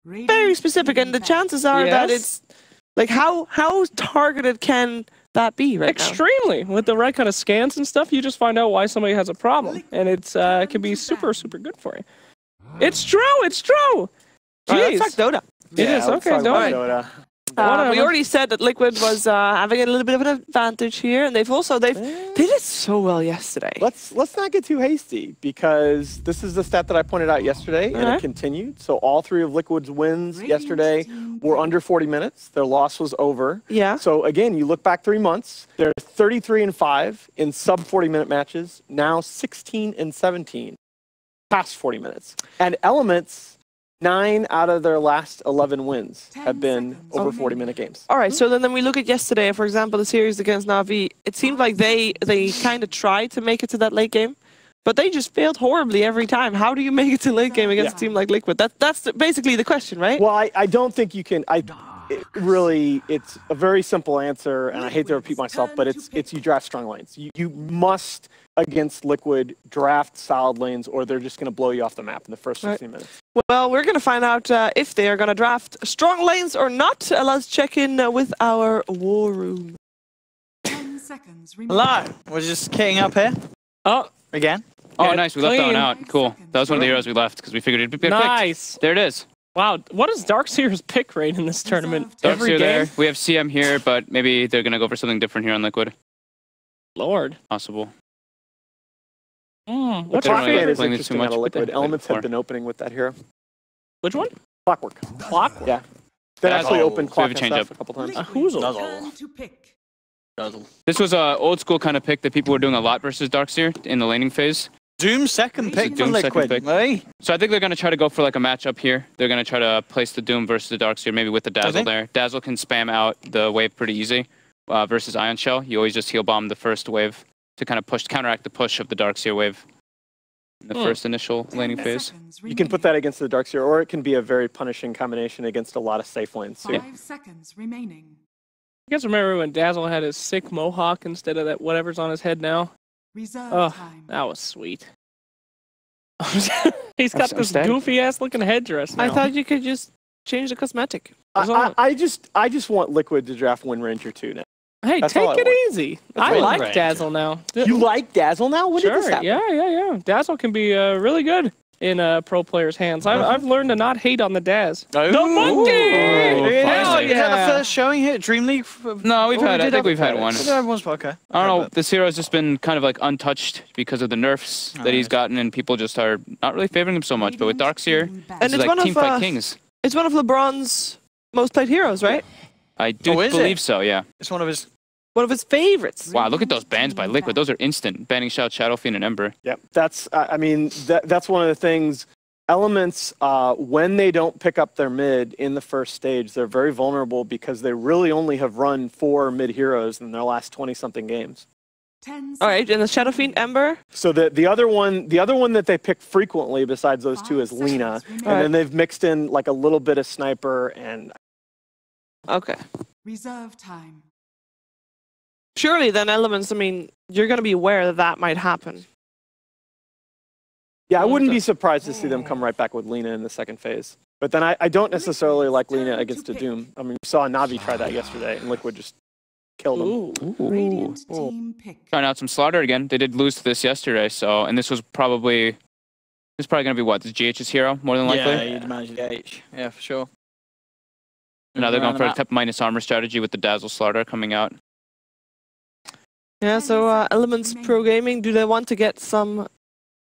very specific, and the chances are that it's like how targeted can that be right now? Extremely. With the right kind of scans and stuff, you just find out why somebody has a problem, and it can be super good for you. It's true. It's true. Jeez. Let's talk Dota. It is okay. Dota. We already said that Liquid was having a little bit of an advantage here, and they did so well yesterday. Let's not get too hasty, because this is the stat that I pointed out yesterday, and it continued. So all 3 of Liquid's wins yesterday were under 40 minutes. Their loss was over. Yeah. So again, you look back 3 months, they're 33-5 in sub 40-minute matches. Now 16-17 past 40 minutes, and Elements. 9 out of their last 11 wins have been over 40-minute games. All right, so then we look at yesterday, for example, the series against Na'Vi. It seemed like they kind of tried to make it to that late game, but they just failed horribly every time. How do you make it to late game against a team like Liquid? That's basically the question, right? Well, I don't think you can. It's a very simple answer, and I hate to repeat myself, but it's you draft strong lanes. You must, against Liquid, draft solid lanes, or they're just going to blow you off the map in the first 15 minutes. Well, we're going to find out if they are going to draft strong lanes or not. Let's check in with our war room. 10 seconds. Hello. We're just kitting up here. Oh, again. Oh, nice. We left that one out. Cool. That was one of the heroes we left because we figured it'd be nice. There it is. Wow, what is Darkseer's pick rate in this tournament? Darkseer there. We have CM here, but maybe they're going to go for something different here on Liquid. Lord. Possible. What's your favorite is interesting out of Liquid. Elements have been opening with that hero. Which one? Clockwork. Clockwork? Yeah. That actually opened Clock and stuff a couple times. This was an old school kind of pick that people were doing a lot versus Darkseer in the laning phase. Doom second pick for Liquid. So I think they're going to try to go for like a matchup here. They're going to try to place the Doom versus the Darkseer, maybe with the Dazzle there. Dazzle can spam out the wave pretty easy versus Ion Shell. You always just heal bomb the first wave to kind of counteract the push of the Darkseer wave in the first initial laning phase. You can put that against the Darkseer, or it can be a very punishing combination against a lot of safe lanes too. 5 seconds remaining. You guys remember when Dazzle had his sick mohawk instead of that whatever's on his head now? Reserve time. That was sweet. He's got this goofy ass looking headdress now. I thought you could just change the cosmetic. I just want Liquid to draft Wind Ranger 2 now. Hey, take it easy. I like Dazzle now. You like Dazzle now? When did this happen? Yeah. Dazzle can be really good in pro players' hands. I've learned to not hate on the Daz. The monkey! Hell is that the first showing here at DreamLeague? No, I think we've had one. Okay. I don't know. This hero's just been kind of like untouched because of the nerfs that he's gotten, and people just are not really favoring him so much. But with Darkseer, it's like Teamfight Kings. It's one of LeBron's most played heroes, right? I do believe so, yeah. It's one of his favorites. Wow, look at those bans by Liquid. Those are instant. Banning Shout, Shadow Fiend, and Ember. Yep, that's one of the things. Elements, when they don't pick up their mid in the first stage, they're very vulnerable because they really only have run 4 mid heroes in their last 20-something games. All right, and the Shadow Fiend, Ember? So the other one that they pick frequently besides those 2 is Lina. And then they've mixed in like a little bit of Sniper and... Okay. Reserve time. Surely then Elements, I mean, you're going to be aware that might happen. Yeah, I wouldn't be surprised to see them come right back with Lina in the second phase. But then I don't necessarily like Lina against a Doom. I mean, we saw Na'Vi try that yesterday, and Liquid just killed him. Trying out some Slaughter again. They did lose to this yesterday, so, and this was probably going to be what? This GH's hero, more than likely? Yeah, you'd imagine GH. Yeah, for sure. Now they're going for a type minus armor strategy with the Dazzle Slaughter coming out. Yeah, so Elements Pro Gaming, do they want to get some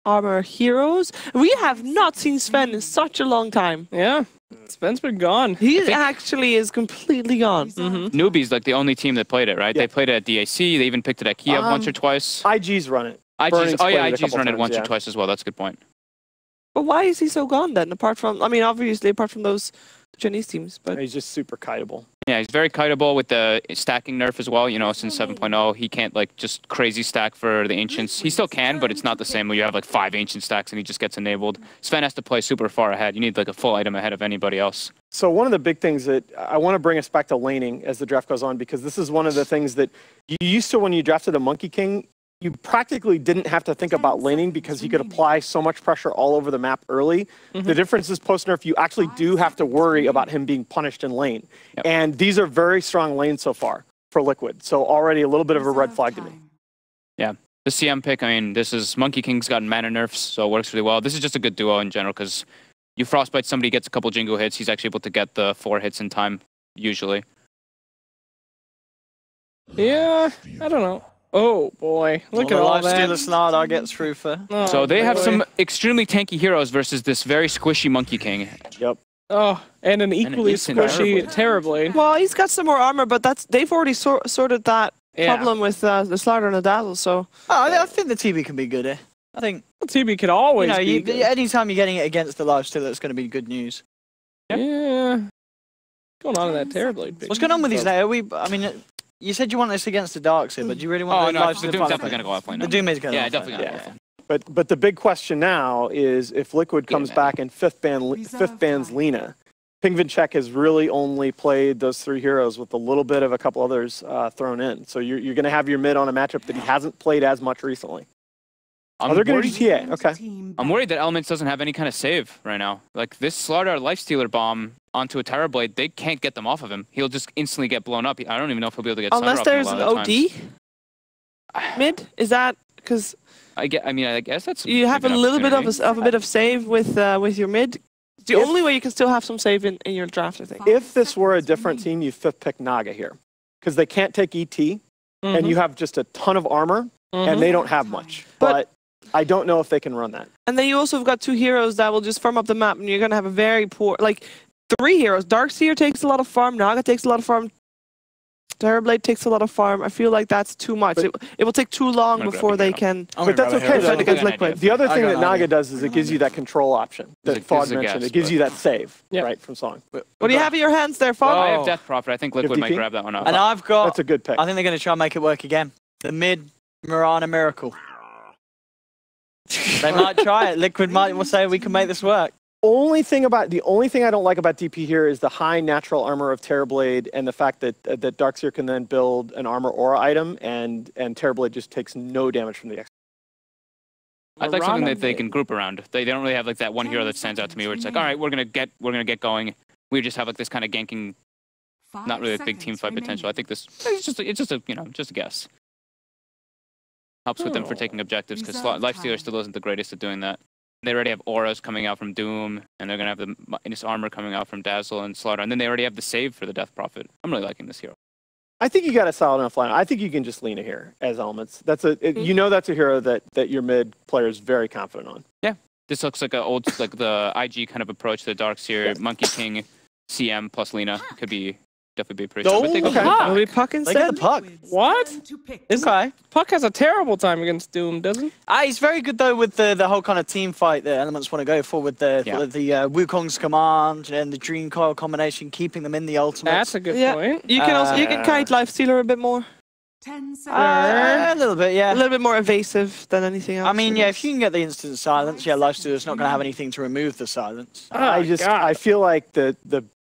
armor heroes? We have not seen Sven in such a long time. Yeah, Sven's been gone. He actually is completely gone. Newbie's like the only team that played it, right? Yeah. They played it at DAC. They even picked it at Kiev once or twice. IG's run it. IG's run it once or twice as well. That's a good point. But why is he so gone then? Apart from, I mean, obviously apart from those Chinese teams, but he's just super kiteable. Yeah, he's very kiteable with the stacking nerf as well. You know, since 7.0, he can't like just crazy stack for the Ancients. He still can, but it's not the same when you have like 5 Ancient stacks and he just gets enabled. Sven has to play super far ahead. You need like a full item ahead of anybody else. So one of the big things that I want to bring us back to laning as the draft goes on, because this is one of the things that you used to when you drafted a Monkey King, you practically didn't have to think about laning because he could apply so much pressure all over the map early. The difference is post-nerf, you actually do have to worry about him being punished in lane. And these are very strong lanes so far for Liquid. So already a little bit of a red flag to me. Yeah. The CM pick, I mean, this is Monkey King's gotten mana nerfs, so it works really well. This is just a good duo in general because you Frostbite, somebody gets a couple Jingo hits, he's actually able to get the 4 hits in time, usually. Yeah, I don't know. Oh boy, look at all that. Lifestealer Slardar gets through for. So they have some extremely tanky heroes versus this very squishy Monkey King. Yep. Oh, and an equally squishy Terrorblade. Well, he's got some more armor, but they've already sorted that problem with the Slardar and the Dazzle, so... Oh, I think the TB can be good here. I think... The TB could always be good. Anytime you're getting it against the Lifestealer, it's going to be good news. Yeah. What's going on in that Terrorblade? What's going on with these now? I mean... You said you want this against the Darkseid, but do you really want the the Doom's definitely going to go offlane. The Doom is going to go offlane. Definitely going to go offlane. But the big question now is if Liquid comes back and fifth bans Lina. Pingvinchek has really only played those 3 heroes with a little bit of a couple others thrown in. So you're going to have your mid on a matchup that he hasn't played as much recently. They're going to GTA. Okay. I'm worried that Elements doesn't have any kind of save right now. Like this Slardar Lifestealer bomb onto a Terrorblade, they can't get them off of him. He'll just instantly get blown up. I don't even know if he'll be able to get unless there's an OD mid. Is that because? I guess that's. You have a little bit of save with your mid. It's the only way you can still have some save in your draft, I think. If this were a different team, you fifth pick Naga here because they can't take ET, and you have just a ton of armor, and they don't have much. But I don't know if they can run that. And then you also have got 2 heroes that will just farm up the map, and you're going to have a very poor, like 3 heroes. Darkseer takes a lot of farm, Naga takes a lot of farm, Terrorblade takes a lot of farm. I feel like that's too much. It will take too long before they can. But that's okay though, against Liquid. The other thing that Naga does is it gives you that control option that Fog mentioned. It gives you that save, right, from Song. What do you have in your hands there, Fog? I have Death Prophet. I think Liquid might grab that one up. And I've got... That's a good pick. I think they're going to try and make it work again. The mid Mirana Miracle. They might try it. Liquid might say we can make this work. The only thing I don't like about DP here is the high natural armor of Terrorblade and the fact that Darkseer can then build an armor aura item and Terrorblade just takes no damage from the X. I'd like something that they can group around. They don't really have like that one hero that stands out to me where it's like, all right, we're gonna get going. We just have like this kind of ganking, not really a big team fight potential. I think it's just a guess. Helps with them for taking objectives because Lifestealer still isn't the greatest at doing that. They already have auras coming out from Doom, and they're going to have this armor coming out from Dazzle and Slardar, and then they already have the save for the Death Prophet. I'm really liking this hero. I think you got a solid enough line. I think you can just Lina here as Elements. That's a hero that your mid player is very confident on. Yeah, this looks like the IG kind of approach to the Darkseer, Monkey King, CM plus Lina could be. Definitely be pretty okay. Maybe Puck instead? The Puck. What? Okay. Puck has a terrible time against Doom, doesn't he? He's very good, though, with the whole kind of team fight that Elements want to go for with the Wukong's command and the Dream Coil combination, keeping them in the ultimate. That's a good point. You can kite Lifestealer a bit more. 10 seconds. A little bit, yeah. A little bit more evasive than anything else. I mean, if you can get the instant silence, Lifestealer's not going to have anything to remove the silence. I feel like the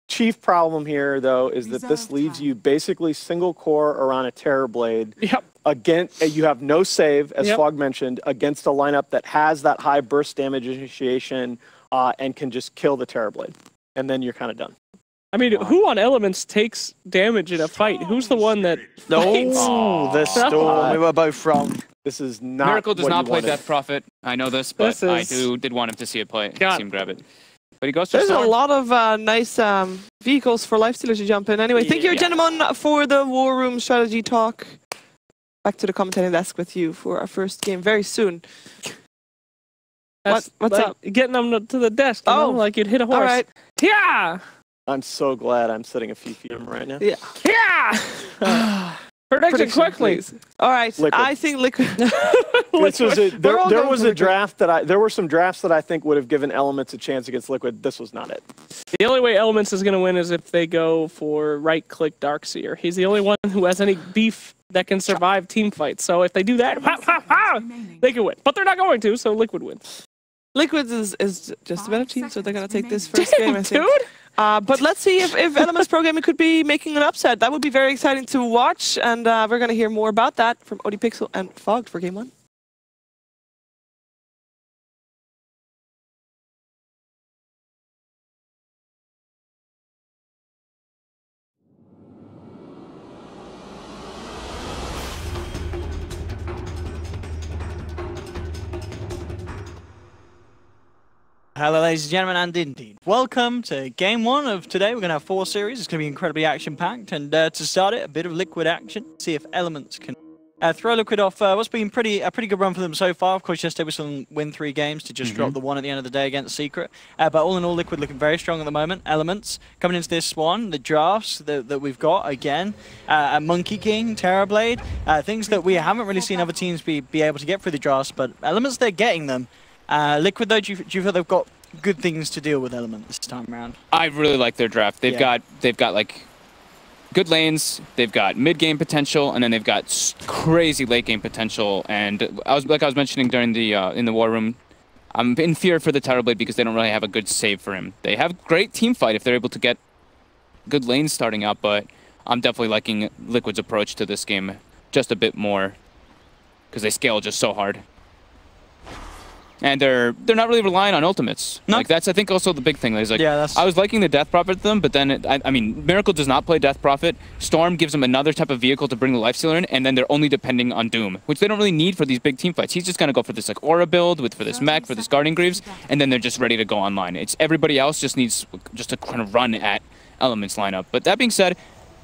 chief problem here, though, is that this leaves you basically single core around a Terrorblade. Yep. Again, you have no save, as Fog mentioned, against a lineup that has that high burst damage initiation and can just kill the Terrorblade. And then you're kind of done. I mean, who on Elements takes damage in a fight? Who's the one that fights? The Storm. We were both wrong. This is not Miracle does what not you play wanted. Death Prophet. I know this, but I did want him to see it play. See him grab it. But he goes to There's a lot of nice vehicles for Lifestealer to jump in. Anyway, thank you, gentlemen, for the War Room strategy talk. Back to the commentating desk with you for our first game very soon. What's up? Getting them to the desk, you know, like you'd hit a horse. All right. Yeah! I'm so glad I'm sitting a few feet from him right now. Yeah. Yeah! Prediction quickly. Please. All right. Liquid. I think Liquid. There was a draft there were some drafts that I think would have given Elements a chance against Liquid. This was not it. The only way Elements is going to win is if they go for right-click Darkseer. He's the only one who has any beef that can survive team fights. So if they do that, they can win. But they're not going to, so Liquid wins. Liquid is just a better team, so they're going to take this first game, I think. Dude! But let's see if Elements Pro Gaming could be making an upset. That would be very exciting to watch, and we're going to hear more about that from ODPixel and Fogged for Game 1. Hello ladies and gentlemen, and indeed, welcome to Game 1 of today. We're going to have 4 series. It's going to be incredibly action-packed, and to start it, a bit of Liquid action. See if Elements can throw Liquid off what's been a pretty good run for them so far. Of course, yesterday was some win 3 games to just drop the 1 at the end of the day against Secret. But all in all, Liquid looking very strong at the moment. Elements coming into this one, the drafts that we've got again, Monkey King, Terrorblade, things that we haven't really seen other teams be able to get through the drafts, but Elements, they're getting them. Liquid, though, do you feel they've got good things to deal with Element this time around? I really like their draft. They've got like good lanes, they've got mid-game potential, and then they've got crazy late-game potential. And I was mentioning during the in the war room, I'm in fear for the Terrorblade because they don't really have a good save for him. They have great team fight if they're able to get good lanes starting out, but I'm definitely liking Liquid's approach to this game just a bit more because they scale just so hard. And they're not really relying on ultimates. No. Like that's I think also the big thing. Is like I was liking the Death Prophet to them, but then I mean Miracle does not play Death Prophet. Storm gives them another type of vehicle to bring the Lifestealer in, and then they're only depending on Doom, which they don't really need for these big team fights. He's just gonna go for this like Aura build for this mech, for this Guardian Greaves, and then they're just ready to go online. It's everybody else just needs just to kind of run at Elements lineup. But that being said,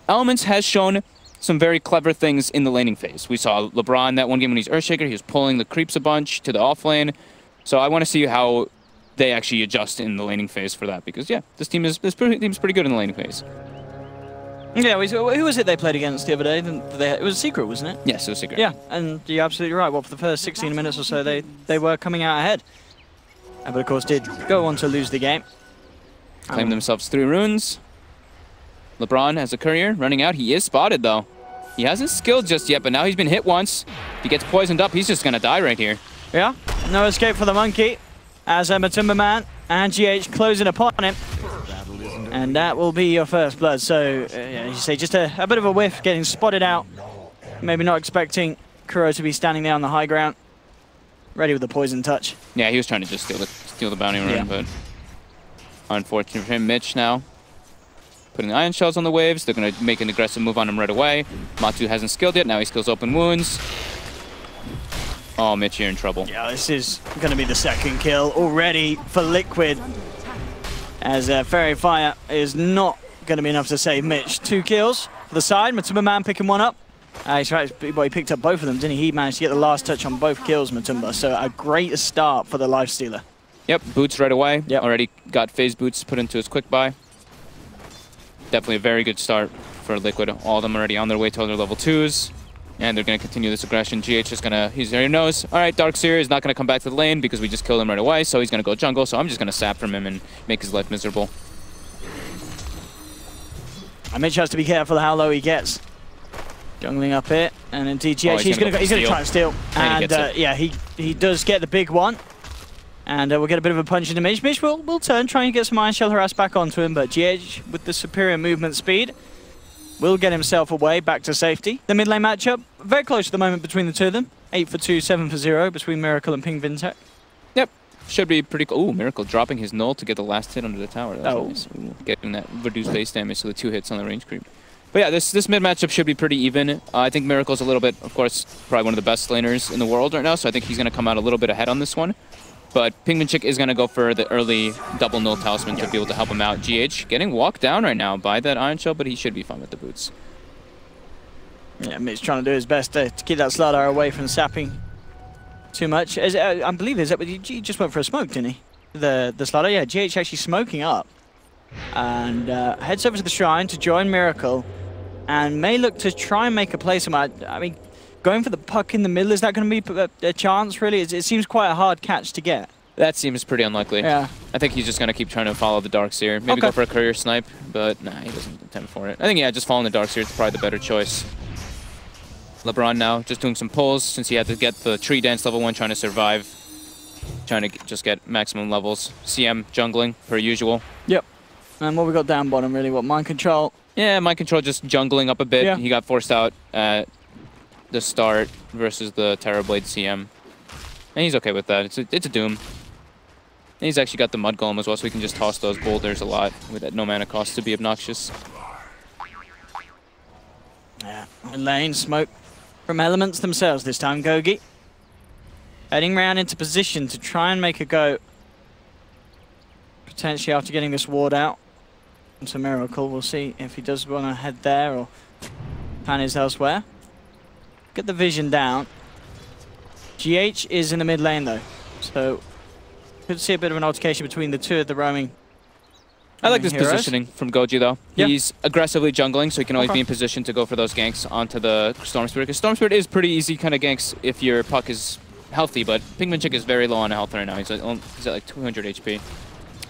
Elements has shown some very clever things in the laning phase. We saw LeBron that one game when he's Earthshaker, he was pulling the creeps a bunch to the off lane. So I want to see how they actually adjust in the laning phase for that, because yeah, this team's pretty good in the laning phase. Yeah, who was it they played against the other day? It was Secret, wasn't it? Yes, it was Secret. Yeah, and you're absolutely right. Well, for the first 16 minutes or so, they were coming out ahead, but of course did go on to lose the game. Claim themselves 3 runes. LeBron as a courier running out. He is spotted though. He hasn't skilled just yet, but now he's been hit once. If he gets poisoned up, he's just gonna die right here. Yeah, no escape for the Monkey as Matumba Man and GH closing upon him. And that will be your first blood. So, as you say, just a bit of a whiff, getting spotted out. Maybe not expecting Kuro to be standing there on the high ground, ready with the poison touch. Yeah, he was trying to just steal the bounty run, but unfortunate for him. Mitch now putting the Ion Shells on the waves. They're going to make an aggressive move on him right away. Matu hasn't skilled yet. Now he skills Open Wounds. Oh, Mitch, you're in trouble. Yeah, this is going to be the second kill already for Liquid, as Fairy Fire is not going to be enough to save Mitch. 2 kills for the side. Matumba Man picking one up. He's right, he picked up both of them, didn't he? He managed to get the last touch on both kills, Matumba. So a great start for the Lifestealer. Yep, boots right away. Yep. Already got phase boots put into his quick buy. Definitely a very good start for Liquid. All of them already on their way to their level 2s. And they're going to continue this aggression. GH is going to, he already knows, all right, Darkseer is not going to come back to the lane because we just killed him right away, so he's going to go jungle, so I'm just going to sap from him and make his life miserable. And Mitch has to be careful how low he gets. Jungling up here, and indeed GH, he's going to try and steal. And yeah, he does get the big one. And we'll get a bit of a punch into Mitch. Mitch will turn, try and get some Iron Shell harass back onto him, but GH, with the superior movement speed, will get himself away back to safety. The mid lane matchup, very close at the moment between the two of them. 8 for 2, 7 for 0 between Miracle and Ping Vintech. Yep, should be pretty cool. Ooh, Miracle dropping his null to get the last hit under the tower. That's nice. Ooh, getting that reduced base damage, so the 2 hits on the range creep. But yeah, this mid matchup should be pretty even. I think Miracle's a little bit, of course, probably one of the best laners in the world right now, so I think he's going to come out a little bit ahead on this one. But Pingvinchik is going to go for the early double null talisman to be able to help him out. GH getting walked down right now by that Iron Shell, but he should be fine with the boots. Yeah, Mitch trying to do his best to keep that Slardar away from sapping too much. I believe he just went for a smoke, didn't he? The Slardar, yeah, GH actually smoking up. And heads over to the shrine to join Miracle. And may look to try and make a play somewhere. I mean, going for the puck in the middle, is that going to be a chance, really? It seems quite a hard catch to get. That seems pretty unlikely. Yeah. I think he's just going to keep trying to follow the Darkseer. Maybe go for a courier snipe, but nah, he doesn't attempt for it. I think, yeah, just following the Darkseer is probably the better choice. LeBron now just doing some pulls since he had to get the tree dance level 1, trying to survive. Trying to just get maximum levels. CM jungling, per usual. Yep. And what we got down bottom, really, what, mind control? Yeah, mind control just jungling up a bit. Yeah. He got forced out at the start versus the Terrorblade CM. And he's okay with that. It's a Doom. And he's actually got the Mud Golem as well, so we can just toss those boulders a lot with that no mana cost to be obnoxious. Yeah, lane smoke from Elements themselves this time. Gogi heading round into position to try and make a go. Potentially after getting this ward out. It's a Miracle. We'll see if he does want to head there or plan is elsewhere. Get the vision down. GH is in the mid lane though, so could see a bit of an altercation between the two of the roaming. I like this heroes. positioning from Goji though. Yep. He's aggressively jungling, so he can always be in position to go for those ganks onto the Storm Spirit. Because Storm Spirit is pretty easy kind of ganks if your puck is healthy, but Pigmanchick is very low on health right now. He's at like 200 HP.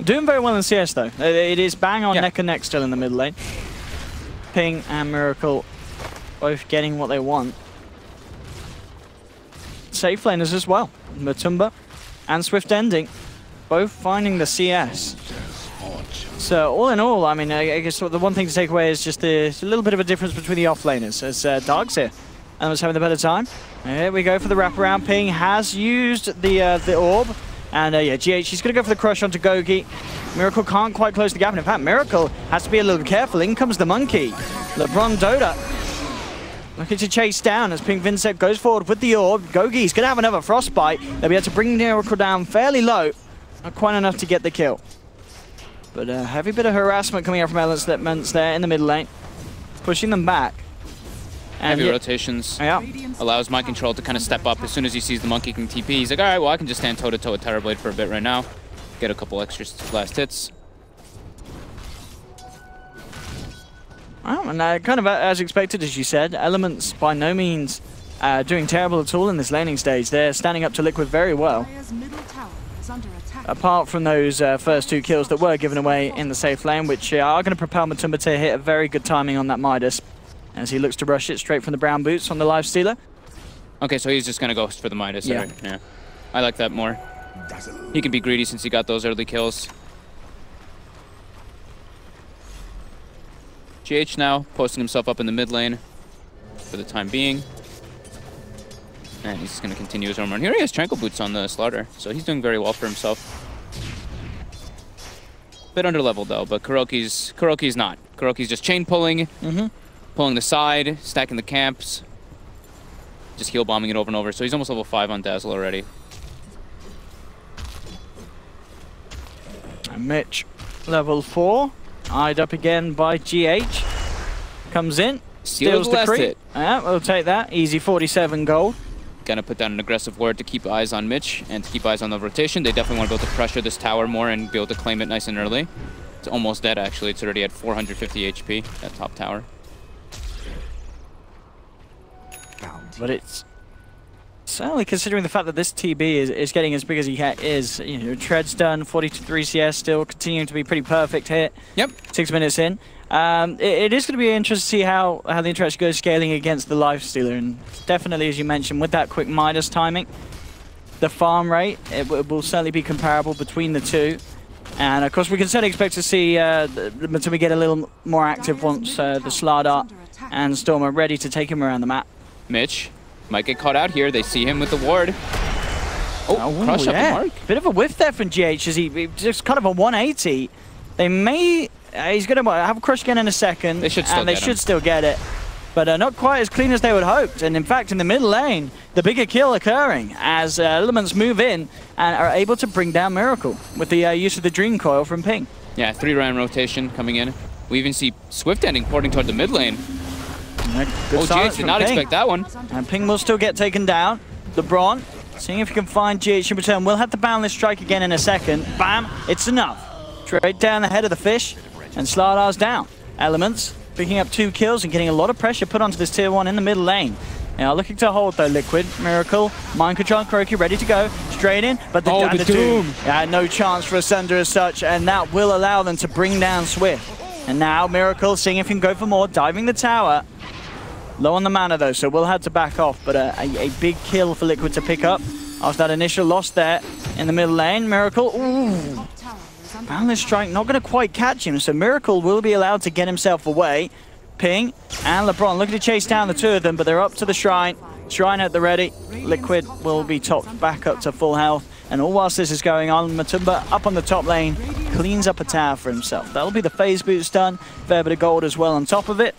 Doing very well in CS though. It is bang on neck and neck still in the mid lane. Ping and Miracle both getting what they want. Safe laners as well. Matumba and Swift Ending both finding the CS. So all in all, I mean, I guess the one thing to take away is just a little bit of a difference between the offlaners, as Dark's here and was having the better time. Here we go for the wraparound. Ping has used the orb, and yeah, GH, he's going to go for the crush onto Gogi. Miracle can't quite close the gap, and in fact, Miracle has to be a little careful. In comes the monkey. LeBron Dota looking to chase down as Ping Vincent goes forward with the orb. Gogi's going to have another frostbite. They'll be able to bring Miracle down fairly low, not quite enough to get the kill. But a heavy bit of harassment coming out from Elements there in the mid lane, pushing them back. And heavy rotations allows mind control to kind of step up as soon as he sees the monkey can TP. He's like, all right, well, I can just stand toe-to-toe with Terrorblade for a bit right now. Get a couple extra last hits. Oh, and kind of as expected, as you said, Elements by no means doing terrible at all in this laning stage. They're standing up to Liquid very well. Apart from those first two kills that were given away in the safe lane, which are going to propel Matumba to hit a very good timing on that Midas, as he looks to rush it straight from the brown boots on the Lifestealer. Okay, so he's just going to go for the Midas. Yeah. Right? Yeah. I like that more. He can be greedy since he got those early kills. GH now posting himself up in the mid lane for the time being. And he's just going to continue his home run. Here he has Tranquil Boots on the Slaughter, so he's doing very well for himself. Bit under leveled though, but Kuroki's not. Kuroki's just chain pulling, pulling the side, stacking the camps, just heal bombing it over and over. So he's almost level 5 on Dazzle already. And Mitch, level 4, eyed up again by GH. Comes in, steals the creep. Yeah, we'll take that. Easy 47 gold. Gonna put down an aggressive ward to keep eyes on Mitch and to keep eyes on the rotation. They definitely want to be able to pressure this tower more and be able to claim it nice and early. It's almost dead actually. It's already at 450 HP, that top tower. But it's certainly, considering the fact that this TB is getting as big as he is, you know, Tread's done, 43 CS still, continuing to be pretty perfect hit. Yep. 6 minutes in. It is going to be interesting to see how the interaction goes scaling against the Lifestealer, and definitely, as you mentioned, with that quick Midas timing, the farm rate, it will certainly be comparable between the two. And of course, we can certainly expect to see Matumba get a little more active once the Slardar and Storm are ready to take him around the map. Mitch might get caught out here. They see him with the ward. Oh, crush up the mark. Bit of a whiff there from GH as he just kind of a 180. They may... he's going to have a crush again in a second. They should still get it. But not quite as clean as they would have hoped. And in fact, in the mid lane, the bigger kill occurring as Elements move in and are able to bring down Miracle with the use of the Dream Coil from Ping. Yeah, 3-round rotation coming in. We even see Swift Ending porting toward the mid lane. Oh, GH did not expect that one. And Ping will still get taken down. LeBron, seeing if he can find GH in return. We'll have the boundless strike again in a second. Bam, it's enough. Straight down the head of the fish, and Slardar's down. Elements picking up 2 kills and getting a lot of pressure put onto this tier 1 in the middle lane. Now looking to hold though, Liquid, Miracle, Mind Control, Kuroki ready to go. Straight in, but the Doom. Yeah, no chance for Asunder as such, and that will allow them to bring down Swift. And now Miracle seeing if he can go for more, diving the tower. Low on the mana though, so we'll have to back off, but a big kill for Liquid to pick up after that initial loss there in the middle lane. Miracle, ooh, Boundless Strike not going to quite catch him, so Miracle will be allowed to get himself away. Ping and LeBron looking to chase down the two of them, but they're up to the Shrine. Shrine at the ready. Liquid will be topped back up to full health. And all whilst this is going on, Matumba up on the top lane, cleans up a tower for himself. That'll be the phase boost done. Fair bit of gold as well on top of it.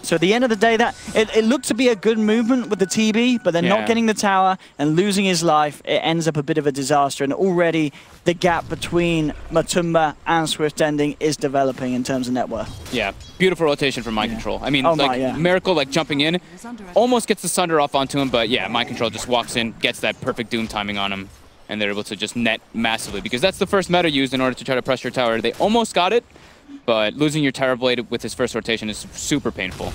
So at the end of the day, that it looked to be a good movement with the TB, but then not getting the tower and losing his life, it ends up a bit of a disaster. And already the gap between Matumba and Swift Ending is developing in terms of net worth. Yeah, beautiful rotation from Mind Control. I mean, Oh Miracle like jumping in, almost gets the Sunder off onto him, but yeah, Mind Control just walks in, gets that perfect Doom timing on him, and they're able to just net massively, because that's the first meta used in order to try to pressure tower. They almost got it, but losing your Terror Blade with his first rotation is super painful.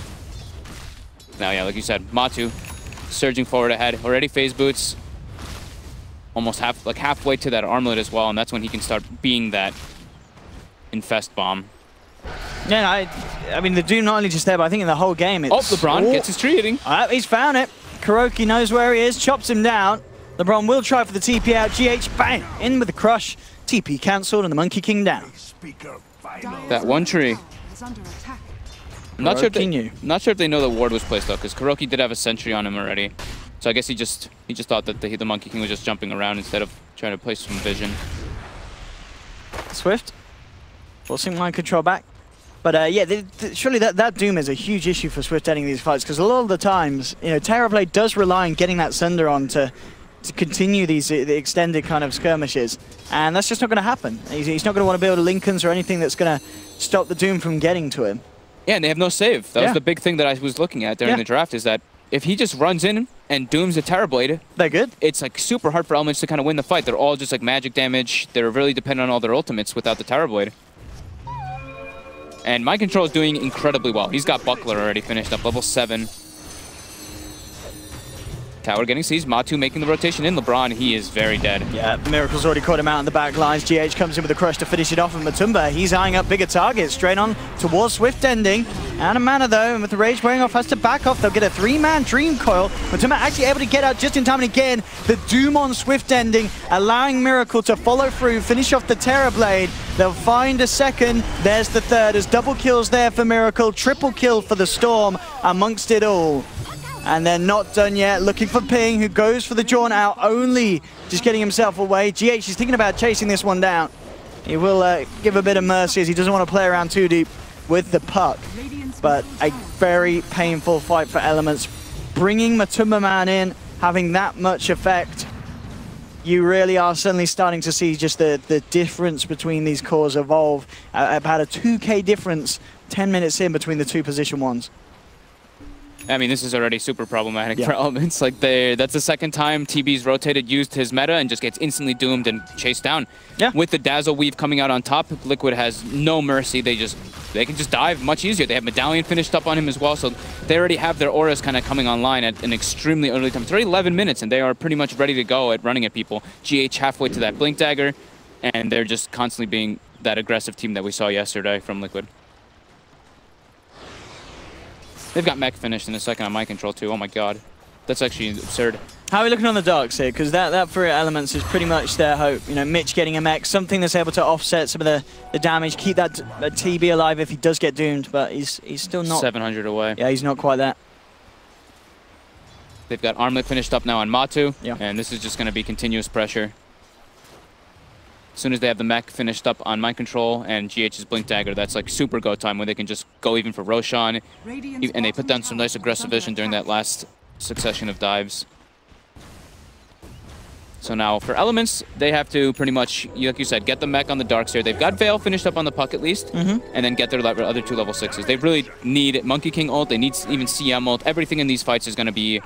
Now, yeah, like you said, bo2 surging forward ahead, already phase boots, almost halfway to that armlet as well, and that's when he can start being that infest bomb. Yeah, I mean, the Doom not only just there, but I think in the whole game it's... Oh, LeBron gets his tree hitting. He's found it. Kuroki knows where he is, chops him down. LeBron will try for the TP out. GH, bang, in with the crush. TP cancelled and the Monkey King down. That one tree. I'm not sure if they know the ward was placed though, because Kuroki did have a sentry on him already. So I guess he just thought that the Monkey King was just jumping around instead of trying to place some vision. Swift forcing Mind Control back. But yeah, surely that Doom is a huge issue for Swift ending these fights, because a lot of the times, you know, Terrorblade does rely on getting that Sunder on to continue these the extended kind of skirmishes, and that's just not going to happen. He's not going to want to build a Lincolns or anything that's going to stop the Doom from getting to him. Yeah, and they have no save. That was the big thing that I was looking at during the draft, is that if he just runs in and dooms a Terrorblade, they're good. It's like super hard for Elements to kind of win the fight. They're all just like magic damage. They're really dependent on all their ultimates without the Terrorblade. And Mind Control is doing incredibly well. He's got Buckler already finished up, level 7. Tower getting seized. bo2 making the rotation in. LeBron, he is very dead. Yeah, Miracle's already caught him out in the back lines. GH comes in with a crush to finish it off, and Matumba, he's eyeing up bigger targets. Straight on towards Swift Ending. Out of mana though, and with the rage wearing off, has to back off. They'll get a 3-man Dream Coil. Matumba actually able to get out just in time, and again, the Doom on Swift Ending, allowing Miracle to follow through, finish off the Terrorblade. They'll find a second. There's the third. As double kills there for Miracle, triple kill for the Storm amongst it all. And they're not done yet. Looking for Ping, who goes for the jaunt out, only just getting himself away. GH is thinking about chasing this one down. He will give a bit of mercy, as he doesn't want to play around too deep with the puck. But a very painful fight for Elements. Bringing Matumba Man in, having that much effect, you really are suddenly starting to see just the difference between these cores evolve. About a 2k difference 10 minutes in between the two position ones. I mean, this is already super problematic for Elements. Like, that's the second time TB's rotated, used his meta, and just gets instantly doomed and chased down. Yeah. With the Dazzle Weave coming out on top, Liquid has no mercy. They can just dive much easier. They have Medallion finished up on him as well, so they already have their auras kind of coming online at an extremely early time. It's already 11 minutes, and they are pretty much ready to go at running at people. GH halfway to that Blink Dagger, and they're just constantly being that aggressive team that we saw yesterday from Liquid. They've got mech finished in a second on Mind Control too. Oh my god. That's actually absurd. How are we looking on the darks here? Because that for Elements is pretty much their hope. You know, Mitch getting a mech, something that's able to offset some of the damage, keep that TB alive if he does get doomed, but he's still not... 700 away. Yeah, he's not quite that. They've got Armlet finished up now on bo2, and this is just going to be continuous pressure. As soon as they have the mech finished up on Mind Control and GH's Blink Dagger, that's like super go time, where they can just go even for Roshan. And they put down some nice aggressive vision during that last succession of dives. So now for Elements, they have to pretty much, like you said, get the mech on the Darkseer. They've got Veil finished up on the puck at least, and then get their other 2 level 6s. They really need Monkey King ult, they need even CM ult. Everything in these fights is going to be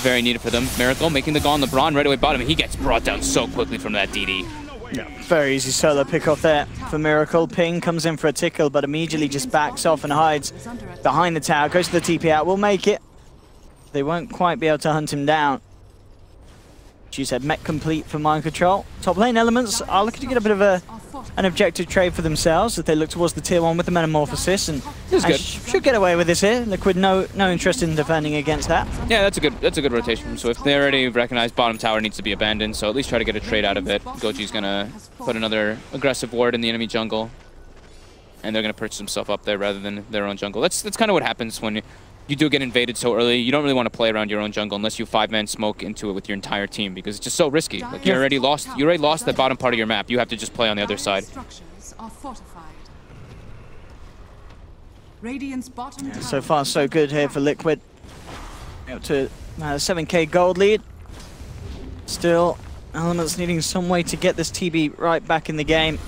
very needed for them. Miracle making the goal on LeBron right away bottom. He gets brought down so quickly from that DD. Yeah, very easy solo pick off there for Miracle. Ping comes in for a tickle, but immediately just backs off and hides behind the tower. Goes to the TP out, will make it. They won't quite be able to hunt him down. She said mech complete for Mind Control. Top lane Elements are looking to get a bit of an objective trade for themselves as they look towards the tier 1 with the Metamorphosis, and It's good. Should get away with this here. Liquid, no interest in defending against that. Yeah, that's a good rotation from Swift. They already recognize bottom tower needs to be abandoned, so at least try to get a trade out of it. Goji's gonna put another aggressive ward in the enemy jungle, and they're gonna purchase himself up there rather than their own jungle. That's kind of what happens when you do get invaded so early. You don't really want to play around your own jungle unless you 5-man smoke into it with your entire team, because it's just so risky. Like, you already lost the bottom part of your map. You have to just play on the other side. Structures are fortified. Radiant's bottom tower So far, so good here for Liquid. Up to 7k gold lead. Still, Elements needing some way to get this TB right back in the game.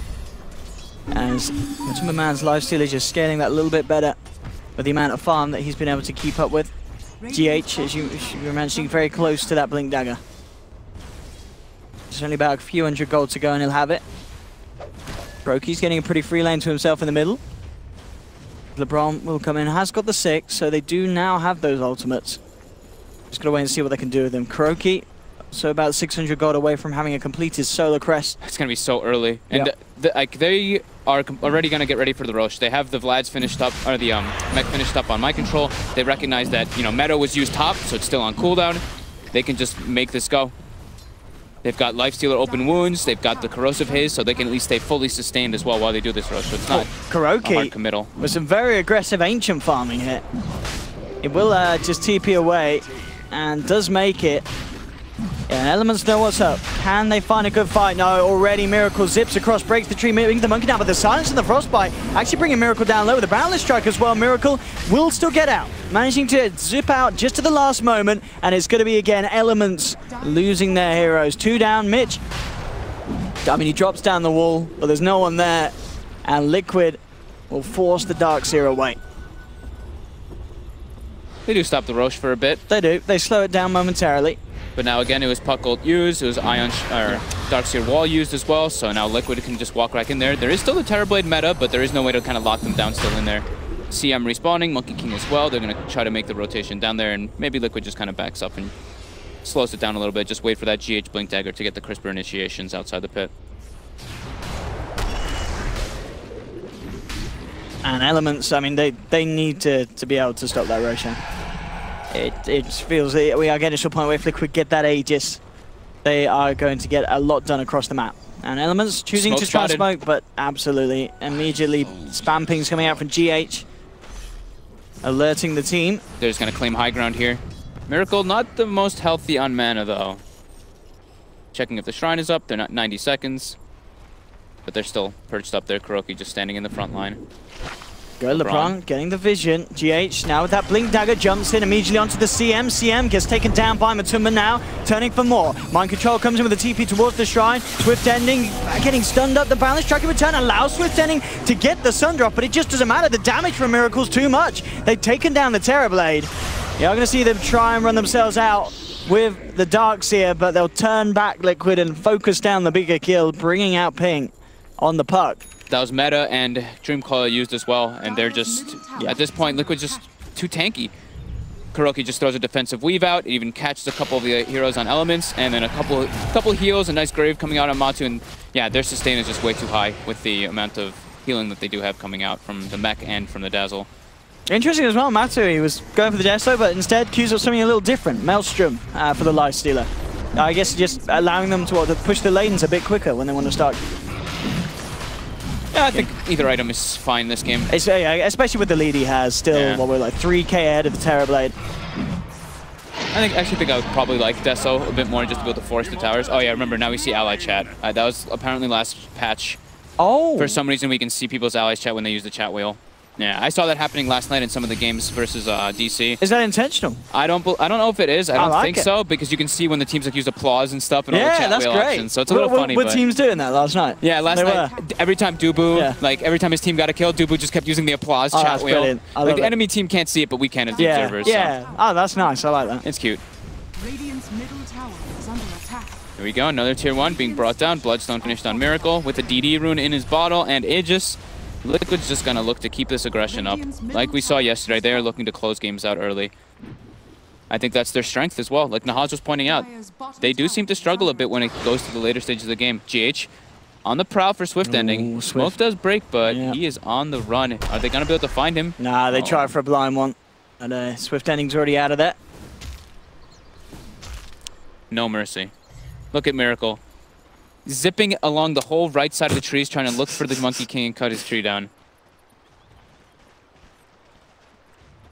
As Timberman's lifesteal is just scaling that a little bit better with the amount of farm that he's been able to keep up with. GH, as you were mentioning, very close to that Blink Dagger. There's only about a few hundred gold to go and he'll have it. Broky's getting a pretty free lane to himself in the middle. LeBron will come in, has got the 6, so they do now have those ultimates. Just gotta wait and see what they can do with them. Kuroki, so about 600 gold away from having a completed solo crest. It's gonna be so early, and they are already gonna get ready for the Roche. They have the Vlad's finished up, or the mech finished up on my control. They recognize that Meadow was used top, so it's still on cooldown. They can just make this go. They've got Lifestealer open wounds. They've got the corrosive haze, so they can at least stay fully sustained as well while they do this rush. So it's not a hard committal. With some very aggressive ancient farming here. It will just TP away and does make it. Yeah, Elements know what's up. Can they find a good fight? No, already Miracle zips across, breaks the tree, moving the monkey down, but the silence and the frostbite actually bringing Miracle down low with a boundless strike as well. Miracle will still get out, managing to zip out just to the last moment, and it's going to be again Elements losing their heroes. 2 down, Mitch. I mean, he drops down the wall, but there's no one there, and Liquid will force the Darkseer away. They do stop the Roche for a bit. They do. They slow it down momentarily. But now again, it was Puck ult used, it was Darkseer wall used as well, so now Liquid can just walk right in there. There is still the Terrorblade meta, but there is no way to kind of lock them down still in there. CM respawning, Monkey King as well. They're going to try to make the rotation down there, and maybe Liquid just kind of backs up and slows it down a little bit. Just wait for that GH Blink Dagger to get the crisper initiations outside the pit. And Elements, I mean, they need to be able to stop that Roshan. It feels that we are getting to a point where if Liquid get that Aegis, they are going to get a lot done across the map. And Elements choosing to try smoke, but absolutely, immediately spam pings coming out from GH, alerting the team. They're just going to claim high ground here. Miracle, not the most healthy on mana, though. Checking if the shrine is up. They're not 90 seconds. But they're still perched up there. Kuroki just standing in the front line. Good, LeBron getting the vision. GH now with that Blink Dagger jumps in immediately onto the CM. CM gets taken down by Matumba now, turning for more. Mind Control comes in with a TP towards the shrine. Swift Ending getting stunned up. The balance track in return allows Swift Ending to get the Sun Drop, but it just doesn't matter. The damage from Miracle's too much. They've taken down the Terrorblade. You're going to see them try and run themselves out with the Darkseer, but they'll turn back Liquid and focus down the bigger kill, bringing out Ping on the Puck. That was meta and Dreamcoil used as well, and they're just, at this point, Liquid's just too tanky. Kuroki just throws a defensive weave out, it even catches a couple of the heroes on Elements, and then a couple heals, a nice grave coming out on Matu, and yeah, their sustain is just way too high with the amount of healing that they do have coming out from the mech and from the Dazzle. Interesting as well, Matu, he was going for the Deso, but instead cues up something a little different. Maelstrom for the Lifestealer. I guess just allowing them to push the lanes a bit quicker when they want to start. Yeah, I think either item is fine this game. Especially with the lead he has, still, what we're like 3k ahead of the Terrorblade. I actually think I would probably like Deso a bit more just to be able to force the towers. Oh yeah, remember, now we see ally chat. That was apparently last patch. Oh! For some reason we can see people's allies chat when they use the chat wheel. Yeah, I saw that happening last night in some of the games versus DC. Is that intentional? I don't know if it is. I don't think so, because you can see when the teams like use applause and stuff and all the chat wheel options. So it's a little funny. What teams doing that last night? Yeah, last night, every time Dubu, like every time his team got a kill, Dubu just kept using the applause chat wheel. Brilliant. Like the enemy team can't see it, but we can as the observers. Yeah. So. Oh, that's nice. I like that. It's cute. Radiant's middle tower is under attack. Here we go. Another tier 1 being brought down. Bloodstone finished on Miracle with a DD rune in his bottle and Aegis. Liquid's just going to look to keep this aggression up. Like we saw yesterday, they are looking to close games out early. I think that's their strength as well. Like Nahaz was pointing out, they do seem to struggle a bit when it goes to the later stages of the game. GH on the prowl for Swift ending. Smoke does break, but he is on the run. Are they going to be able to find him? Nah, they try for a blind one. And Swift ending's already out of there. No mercy. Look at Miracle. Zipping along the whole right side of the trees, trying to look for the Monkey King and cut his tree down.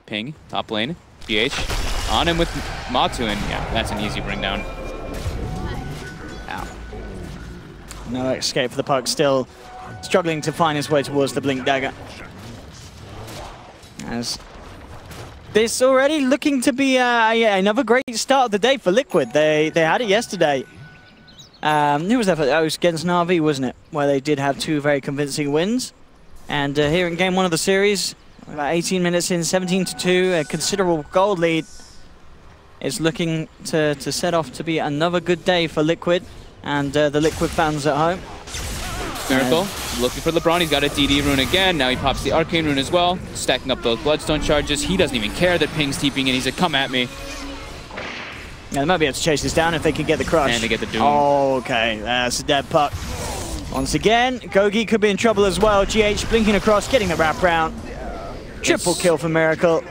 Ping, top lane. GH. On him with bo2, and yeah, that's an easy bring down. No escape for the puck, still struggling to find his way towards the Blink Dagger. As this already looking to be another great start of the day for Liquid. They had it yesterday. Who was that for? Oh, it was against Na'Vi, wasn't it? Where they did have 2 very convincing wins. And here in game 1 of the series, about 18 minutes in, 17-2, a considerable goal lead. Is looking to set off to be another good day for Liquid and the Liquid fans at home. Miracle looking for LeBron. He's got a DD rune again. Now he pops the Arcane rune as well, stacking up those Bloodstone charges. He doesn't even care that Ping's TPing in. He's like, come at me. Yeah, they might be able to chase this down if they can get the crush. And they get the Doom. Oh, okay. That's a dead puck. Once again, Gogi could be in trouble as well. GH blinking across, getting the wrap round. Triple kill for Miracle.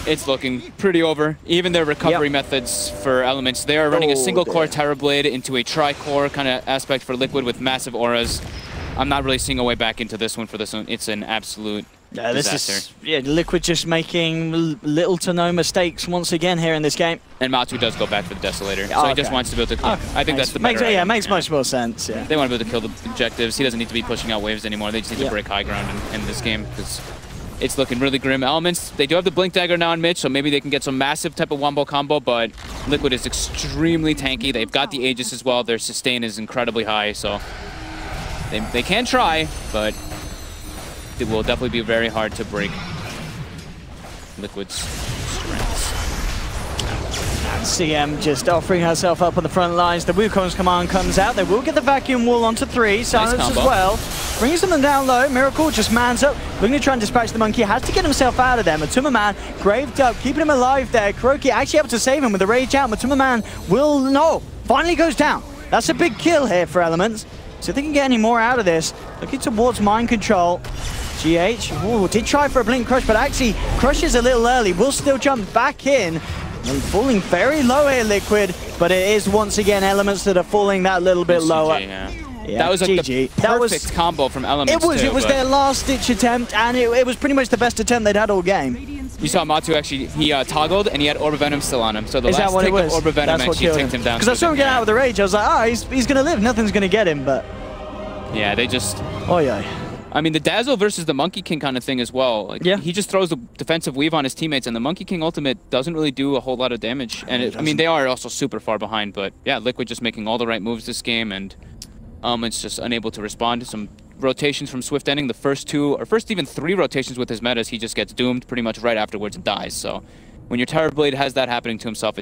It's looking pretty over. Even their recovery methods for Elements, they are running a single core Terrorblade into a tri-core kind of aspect for Liquid with massive auras. I'm not really seeing a way back into this one for this one. It's an absolute disaster. This is Liquid just making little to no mistakes once again here in this game. And bo2 does go back for the Desolator, so he just wants to be able to. I think that's the better. Yeah, makes much more sense. Yeah, they want to be able to kill the objectives. He doesn't need to be pushing out waves anymore. They just need to break high ground in this game because it's looking really grim. Elements, they do have the Blink Dagger now on mid, so maybe they can get some massive type of wombo combo, but Liquid is extremely tanky. They've got the Aegis as well. Their sustain is incredibly high, so they can try, but it will definitely be very hard to break Liquid's strengths. CM just offering herself up on the front lines. The Wukong's command comes out. They will get the vacuum wall onto 3. Silence as well. Brings them down low. Miracle just mans up. Looking to try and dispatch the monkey. Has to get himself out of there. Matuma Man graved up, keeping him alive there. Kuroki actually able to save him with the rage out. Matuma Man will, no, finally goes down. That's a big kill here for Elements. So if they can get any more out of this, looking towards mind control. GH, did try for a Blink Crush, but actually crushes a little early. Will still jump back in. And falling very low here, Liquid, but it is once again Elements that are falling that little bit lower. Yeah, that was like the perfect combo from Elements. It was their last-ditch attempt, and it was pretty much the best attempt they'd had all game. You saw bo2 actually, he toggled, and he had Orb of Venom still on him. So the last tick of Orb of Venom actually ticked him down. Because I saw him get out of the rage, I was like, oh, he's going to live, nothing's going to get him, but... Yeah, they just... Oh, yeah. I mean, the Dazzle versus the Monkey King kind of thing as well. Like, he just throws the defensive weave on his teammates, and the Monkey King ultimate doesn't really do a whole lot of damage. And I mean, they are also super far behind, but yeah, Liquid just making all the right moves this game, and it's just unable to respond to some rotations from Swift ending. The first even 3 rotations with his metas, he just gets doomed pretty much right afterwards and dies. So when your Terrorblade has that happening to himself, it's